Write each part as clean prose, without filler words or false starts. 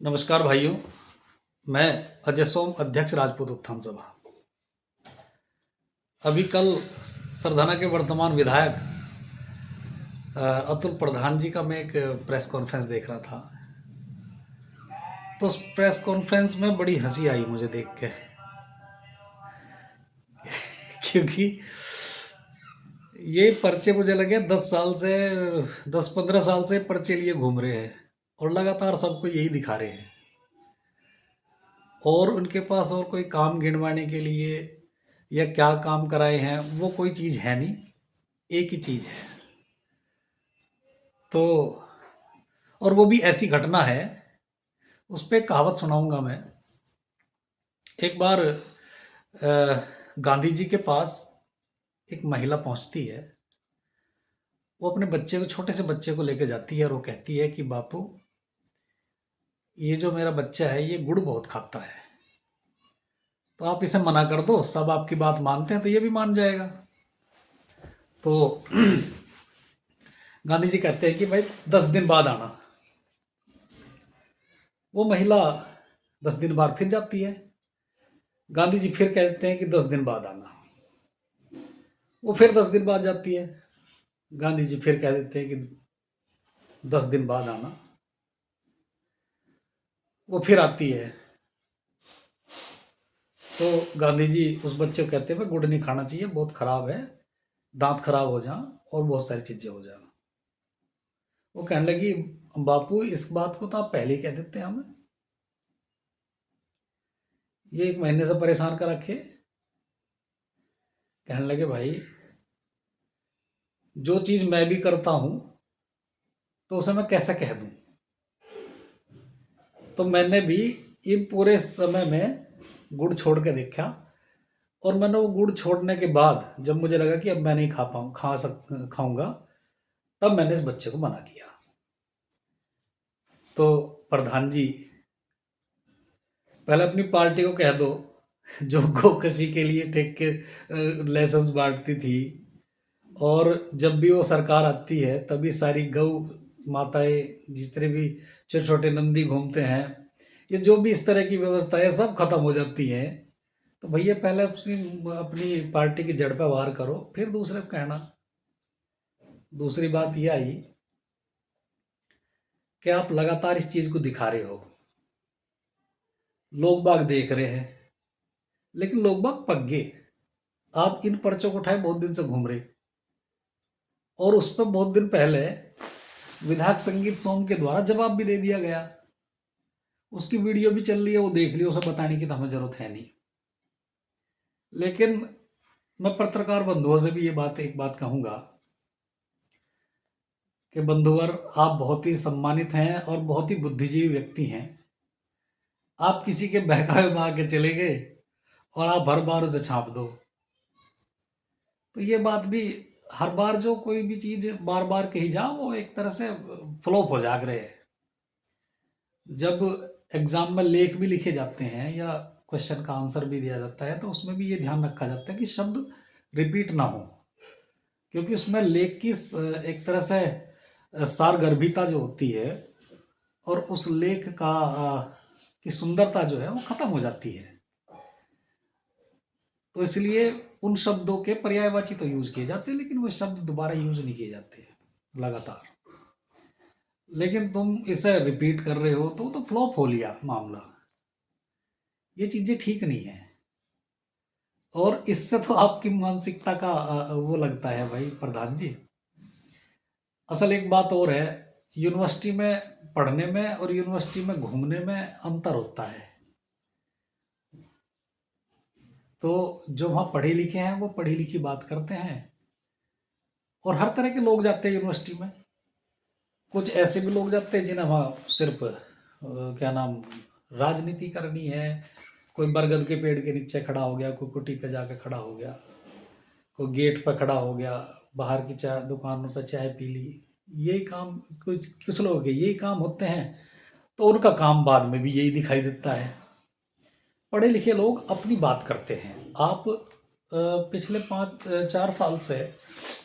नमस्कार भाइयों। मैं अजय सोम, अध्यक्ष राजपूत उत्थान सभा। अभी कल सरधाना के वर्तमान विधायक अतुल प्रधान जी का मैं एक प्रेस कॉन्फ्रेंस देख रहा था। तो उस प्रेस कॉन्फ्रेंस में बड़ी हंसी आई मुझे देख के क्योंकि ये पर्चे मुझे लगे 10 साल से 10-15 साल से पर्चे लिए घूम रहे हैं और लगातार सबको यही दिखा रहे हैं और उनके पास और कोई काम गिनवाने के लिए या क्या काम कराए हैं वो कोई चीज़ है नहीं। एक ही चीज़ है। तो और वो भी ऐसी घटना है, उस पे एक कहावत सुनाऊंगा मैं। एक बार गांधी जी के पास एक महिला पहुंचती है। वो अपने बच्चे को, छोटे से बच्चे को लेके जाती है और वो कहती है कि बापू, ये जो मेरा बच्चा है ये गुड़ बहुत खाता है, तो आप इसे मना कर दो। सब आपकी बात मानते हैं तो ये भी मान जाएगा। तो गांधी जी कहते हैं कि भाई 10 दिन बाद आना। वो महिला 10 दिन बाद फिर जाती है। गांधी जी फिर कहते हैं कि 10 दिन बाद आना। वो फिर 10 दिन बाद जाती है। गांधी जी फिर कह देते हैं कि 10 दिन बाद आना। वो फिर आती है। तो गांधी जी उस बच्चे को कहते हैं भाई गुड़ नहीं खाना चाहिए, बहुत खराब है, दांत खराब हो जाए और बहुत सारी चीजें हो जाए। वो कहने लगी, बापू इस बात को तो आप पहले ही कह देते हैं हमें, ये 1 महीने से परेशान कर रखे। कहने लगे भाई, जो चीज मैं भी करता हूं तो उसे मैं कैसे कह दूं। तो मैंने भी इन पूरे समय में गुड़ छोड़ के देखा और मैंने वो गुड़ छोड़ने के बाद जब मुझे लगा कि अब मैं नहीं खाऊंगा, तब मैंने इस बच्चे को मना किया। तो प्रधान जी, पहले अपनी पार्टी को कह दो जो गोकशी के लिए ठेके लाइसेंस बांटती थी, और जब भी वो सरकार आती है तभी सारी गौ माताएं, जितने भी छोटे छोटे नंदी घूमते हैं, ये जो भी इस तरह की व्यवस्था है सब खत्म हो जाती है। तो भैया पहले अपनी पार्टी की जड़ पे वार करो, फिर दूसरे को कहना। दूसरी बात यह आई कि आप लगातार इस चीज को दिखा रहे हो, लोग बाग देख रहे हैं, लेकिन लोग बाग पक गए। आप इन पर्चों को उठाए बहुत दिन से घूम रहे, और उस पर बहुत दिन पहले विधायक संगीत सोम के द्वारा जवाब भी दे दिया गया। उसकी वीडियो भी चल रही है, वो देख लियो, उसे बताने की तो हमें जरूरत है नहीं। लेकिन मैं पत्रकार बंधुओं से भी एक बात कहूंगा कि बंधुवर, आप बहुत ही सम्मानित हैं और बहुत ही बुद्धिजीवी व्यक्ति हैं। आप किसी के बहकावे में आके चले गए और आप हर बार उसे छाप दो। तो ये बात भी, हर बार जो कोई भी चीज बार बार कही जा, वो एक तरह से फ्लॉप हो जाग रहे हैं। जब एग्जाम में लेख भी लिखे जाते हैं या क्वेश्चन का आंसर भी दिया जाता है, तो उसमें भी ये ध्यान रखा जाता है कि शब्द रिपीट ना हो, क्योंकि उसमें लेख की एक तरह से सारगर्भिता जो होती है और उस लेख का की सुंदरता जो है वो खत्म हो जाती है। तो इसलिए उन शब्दों के पर्यायवाची तो यूज किए जाते हैं, लेकिन वो शब्द दोबारा यूज नहीं किए जाते लगातार। लेकिन तुम इसे रिपीट कर रहे हो तो फ्लॉप हो लिया मामला। ये चीजें ठीक नहीं है, और इससे तो आपकी मानसिकता का वो लगता है भाई प्रधान जी। असल एक बात और है, यूनिवर्सिटी में पढ़ने में और यूनिवर्सिटी में घूमने में अंतर होता है। तो जो वहाँ पढ़े लिखे हैं वो पढ़ी लिखी बात करते हैं, और हर तरह के लोग जाते हैं यूनिवर्सिटी में। कुछ ऐसे भी लोग जाते हैं जिन्हें वहाँ सिर्फ क्या नाम, राजनीति करनी है। कोई बरगद के पेड़ के नीचे खड़ा हो गया, कोई कुटी पे जाके खड़ा हो गया, कोई गेट पर खड़ा हो गया, बाहर की चाय दुकानों पर चाय पी ली। यही काम कुछ कुछ लोगों के यही काम होते हैं, तो उनका काम बाद में भी यही दिखाई देता है। पढ़े लिखे लोग अपनी बात करते हैं। आप पिछले 5-4 साल से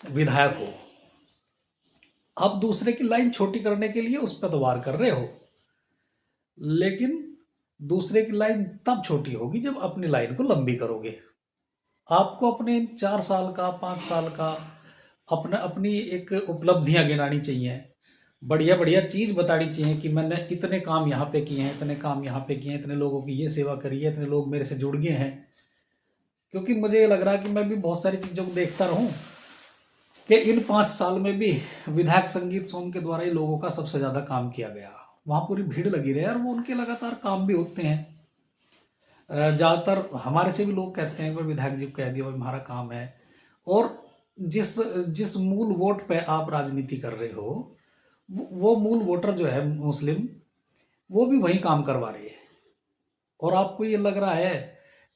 विधायक हो, आप दूसरे की लाइन छोटी करने के लिए उस पर तो वार कर रहे हो। लेकिन दूसरे की लाइन तब छोटी होगी जब अपनी लाइन को लंबी करोगे। आपको अपने 4 साल का, 5 साल का अपना अपनी एक उपलब्धियां गिनानी चाहिए, बढ़िया बढ़िया चीज बतानी चाहिए कि मैंने इतने काम यहाँ पे किए हैं, इतने काम यहाँ पे किए हैं, इतने लोगों की ये सेवा करी है, इतने लोग मेरे से जुड़ गए हैं। क्योंकि मुझे ये लग रहा है कि मैं भी बहुत सारी चीजों को देखता रहूं कि इन 5 साल में भी विधायक संगीत सोम के द्वारा ही लोगों का सबसे ज्यादा काम किया गया। वहां पूरी भीड़ लगी रही और वो उनके लगातार काम भी होते हैं। ज्यादातर हमारे से भी लोग कहते हैं कि विधायक जी को कह दिया भाई हमारा काम है। और जिस जिस मूल वोट पे आप राजनीति कर रहे हो, वो मूल वोटर जो है मुस्लिम, वो भी वही काम करवा रहे हैं। और आपको ये लग रहा है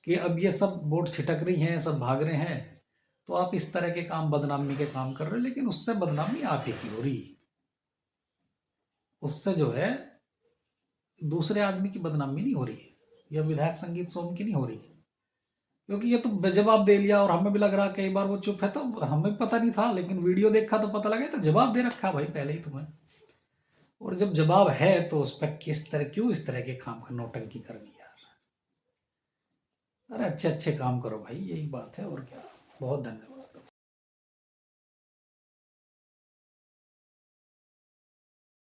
कि अब ये सब वोट छिटक रही हैं, सब भाग रहे हैं, तो आप इस तरह के काम, बदनामी के काम कर रहे हो। लेकिन उससे बदनामी आप ही की हो रही, उससे जो है दूसरे आदमी की बदनामी नहीं हो रही, या विधायक संगीत सोम की नहीं हो रही। क्योंकि ये तो जवाब दे लिया और हमें भी लग रहा कई बार वो चुप है, तो हमें पता नहीं था, लेकिन वीडियो देखा तो पता लगा, तो जवाब दे रखा भाई पहले ही तुम्हें। और जब जवाब है तो उस पर किस तरह, क्यों इस तरह के काम का नौटंकी करनी यार। अरे अच्छे अच्छे काम करो भाई, यही बात है और क्या। बहुत धन्यवाद।